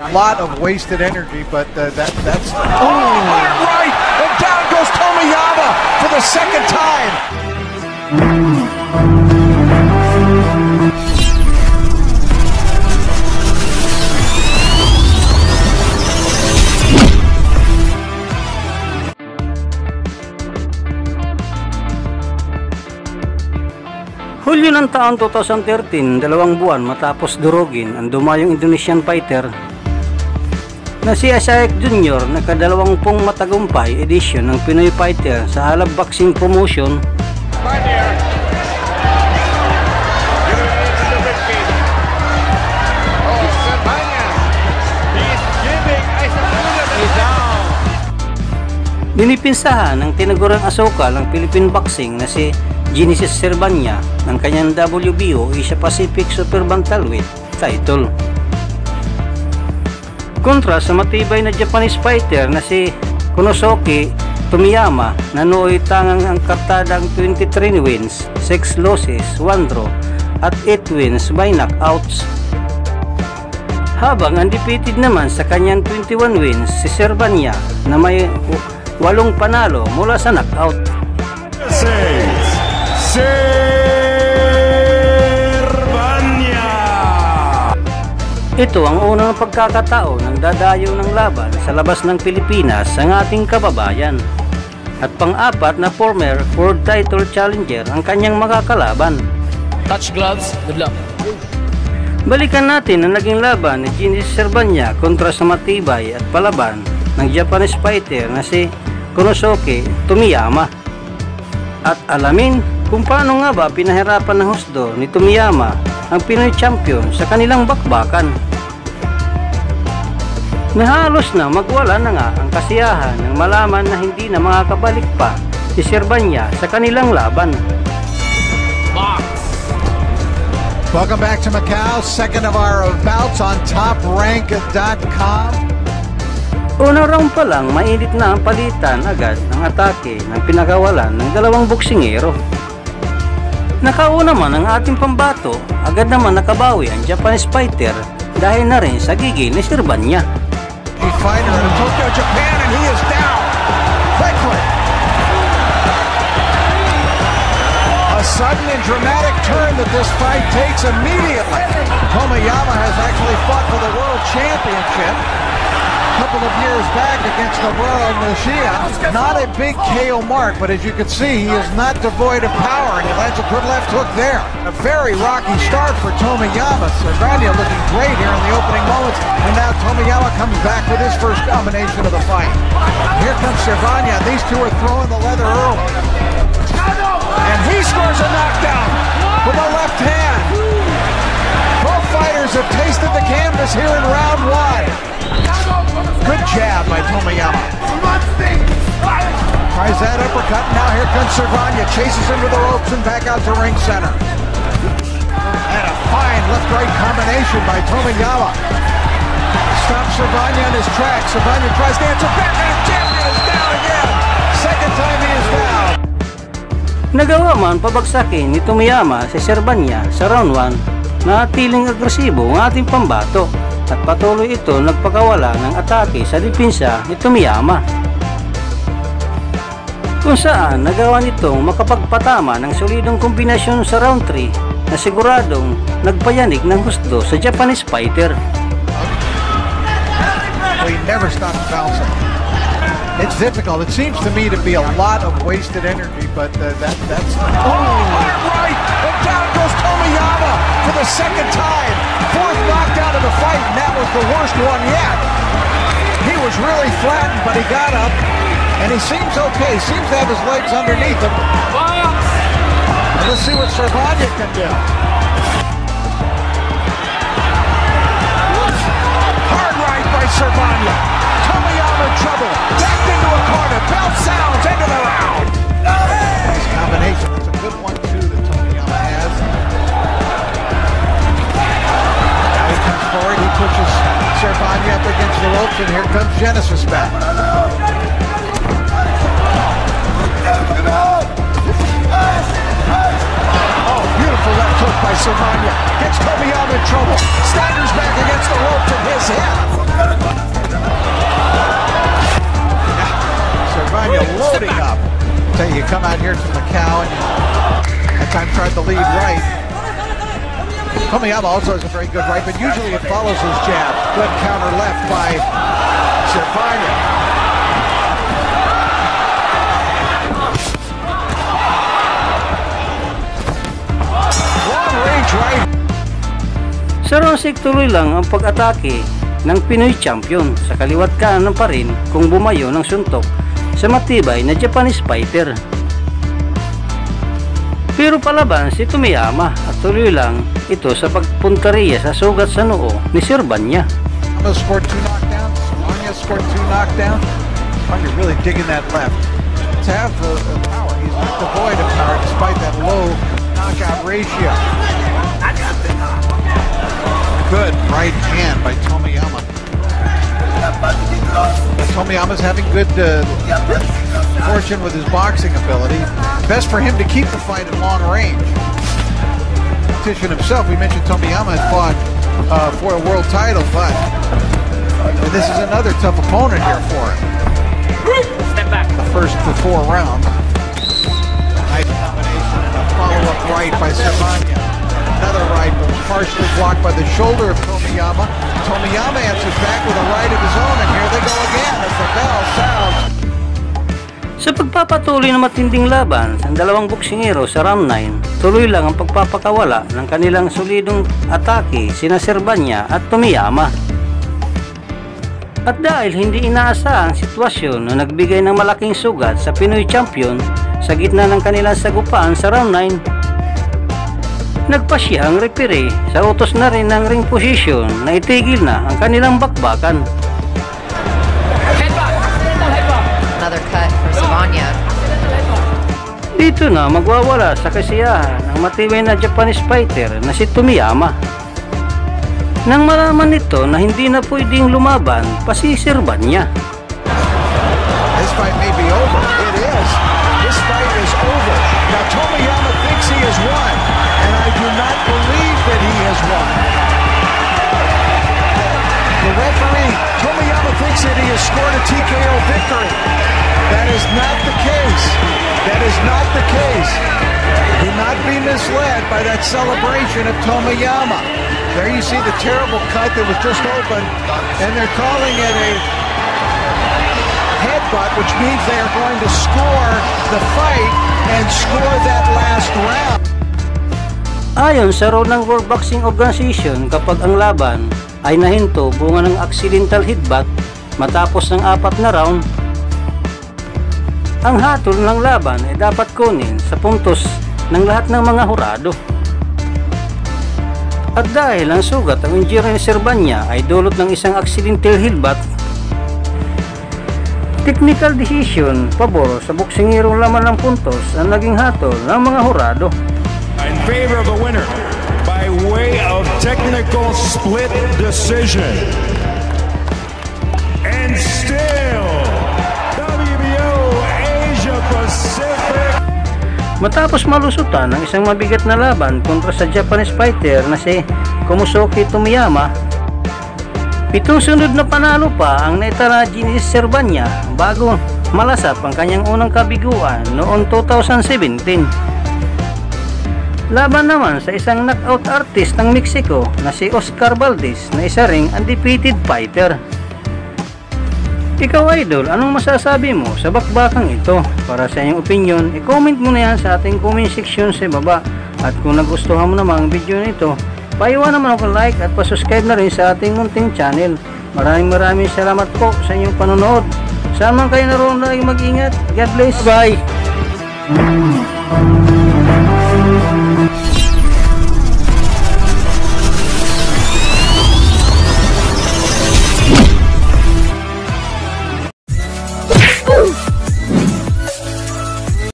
A lot of wasted energy, but that's... Oh, right! And down goes Tomiyama for the second time! Hulyo ng taon 2013, 2 buwan matapos durugin ang dumayong Indonesian fighter na si Asaek Jr. na ika-20 matagumpay edisyon ng Pinoy Fighter sa Halab Boxing Promotion. Dinipinsahan ng tinagurang asukal ng Philippine Boxing na si Genesis Servania ng kanyang WBO Asia Pacific Super Bantamweight title. Kontra sa matibay na Japanese fighter na si Konosuke Tomiyama na nooy tangang ang kartadang 23 wins, 6 losses, 1 draw at 8 wins by knockouts. Habang undefeated naman sa kanyang 21 wins si Servania na may 8 panalo mula sa knockout. Servania. Ito ang unang pagkakataon ng dadayo ng laban sa labas ng Pilipinas ang ating kababayan. At pang-apat na former world title challenger ang kanyang makakalaban. Touch gloves, good luck. Balikan natin ang naging laban ni Genesis Servania kontra sa matibay at palaban ng Japanese fighter na si Konosuke Tomiyama. At alamin kung paano nga ba pinahirapan ng husdo ni Tomiyama ang Pinoy champion sa kanilang bakbakan. Nahalos na magwala na nga ang kasiyahan ng malaman na hindi na makakabalik pa si Servania sa kanilang laban. Welcome back to Macau, second of our bouts on TopRank.com. Unang round pa lang, mainit na ang palitan agad ng atake ng pinagawalan ng dalawang boksingero. Nakauna man ang ating pambato, agad naman nakabawi ang Japanese fighter dahil na rin sa gigil ni Servania. Fighter in Tokyo, Japan, and he is down quickly. A sudden and dramatic turn that this fight takes immediately. Tomiyama has actually fought for the world championship a couple of years back against Nobuo Nishia. Not a big KO mark, but as you can see, he is not devoid of power, and he lands a good left hook there. A very rocky start for Tomiyama. Servania looking great here in the opening moments, and now Tomiyama comes back with his first combination of the fight. Here comes Servania. These two are throwing the leather early. And he scores a knockdown with a left hand. Both fighters have tasted the canvas here in round one. Good jab by Tomiyama. Tries that uppercut. Now here comes Servania. Chases him to the ropes and back out to ring center. And a fine left-right combination by Tomiyama. Stops Servania in his tracks. Servania tries to answer back, and his champion is down again. Second time he is down. Nagawa man pabagsakin ni Tomiyama si Servania sa round 1 na tiling agresibo ang ating pambato at patuloy ito nagpakawala ng atake sa depensa ni Tomiyama, kung saan nagawa nitong makapagpatama ng solidong kombinasyon sa round 3 na siguradong nagpayanig ng husdo sa Japanese fighter. He never stops bouncing. It's difficult. It seems to me to be a lot of wasted energy, but that's... Oh, right! And down goes Tomiyama for the second time. Fourth knockdown of the fight, and that was the worst one yet. He was really flattened, but he got up, and he seems okay. Seems to have his legs underneath him. And let's see what Servania can do. Hard right by Servania. Tomiyama in trouble. Backed into a corner. Bell sounds into the round. Nice combination. That's a good 1-2 that Tomiyama has. Now he comes forward. He pushes Servania up against the ropes, and here comes Genesis back. Oh, beautiful left hook by Servania. Gets Tomiyama in trouble. Staggers back against the ropes in his head. time tried to lead right. Tomiyama also has a very good right, but usually it follows his jab. Good counter left by Servania. Long range right. Sa round 6 tuloy lang ang pag-atake ng Pinoy champion sa kaliwat kanan pa rin kung bumayo ng suntok sa matibay na Japanese fighter. Pero palaban si Tomiyama at tuloy lang ito sa pagpunteriya sa sugat sa noo ni Servania. Scored 2 knockdowns. Servania scored 2 knockdowns. Servania really digging that left. To have the power, he's not devoid of power despite that low knockout ratio. Good right hand by Tomiyama. Tomiyama's having good fortune with his boxing ability. Best for him to keep the fight at long range. Competition himself, we mentioned Tomiyama had fought for a world title, but this is another tough opponent here for him. Step back. The first to 4 rounds. Nice combination and a follow-up right by Servania. Another right, but partially blocked by the shoulder of Tomiyama. Tomiyama answers back with a right of his own, and here they go again as the bell sounds. Sa pagpapatuloy ng matinding laban sa dalawang boksingero sa round 9, tuloy lang ang pagpapakawala ng kanilang solidong atake sina Servania at Tomiyama. At dahil hindi inaasahang sitwasyon na nagbigay ng malaking sugat sa Pinoy champion sa gitna ng kanilang sagupaan sa round 9, nagpasya ang referee sa utos na rin ng ring position na itigil na ang kanilang bakbakan. Another cut for Servania. Dito na magwawala sa kasiyahan ang matibay na Japanese fighter na si Tomiyama. Nang malaman nito na hindi na pwedeng lumaban pa si Servania. This fight may be over. It is. This fight is over. Now Tomiyama thinks he has won, and I do not believe that he has won. The referee, Tomiyama, thinks that he has scored a TKO victory. That is not the case. That is not the case. Do not be misled by that celebration of Tomiyama. There you see the terrible cut that was just opened, and they're calling it a headbutt, which means they are going to score the fight and score that last round. Ayon sa raw ng World Boxing Organization, kapag ang laban ay nahinto bunga ng accidental headbutt matapos ng 4 na round, ang hatol ng laban ay dapat kunin sa puntos ng lahat ng mga hurado. At dahil ang sugat ang injury ni Servania ay dulot ng isang accidental headbutt, technical decision pabor sa boksingerong laman ng puntos ang naging hatol ng mga hurado. In favor of the winner by way of technical split decision. And still, WBO Asia Pacific. Matapos malusutan ng isang mabigat na laban kontra sa Japanese fighter na si Komusoki Tomiyama, 7 sunod na panalo pa ang naitala ni Servania bago malasap ang kanyang unang kabiguan noong 2017. Laban naman sa isang knockout artist ng Mexico na si Oscar Valdez na isa ring undefeated fighter. Ikaw, idol, anong masasabi mo sa bakbakang ito? Para sa inyong opinion, i-comment mo na yan sa ating comment section sa baba. At kung nagustuhan mo naman ang video nito, paiwan naman ako like at pasubscribe na rin sa ating munting channel. Maraming salamat po sa inyong panonood. Saan man kayo naroon, lagi mag-ingat. God bless. Bye!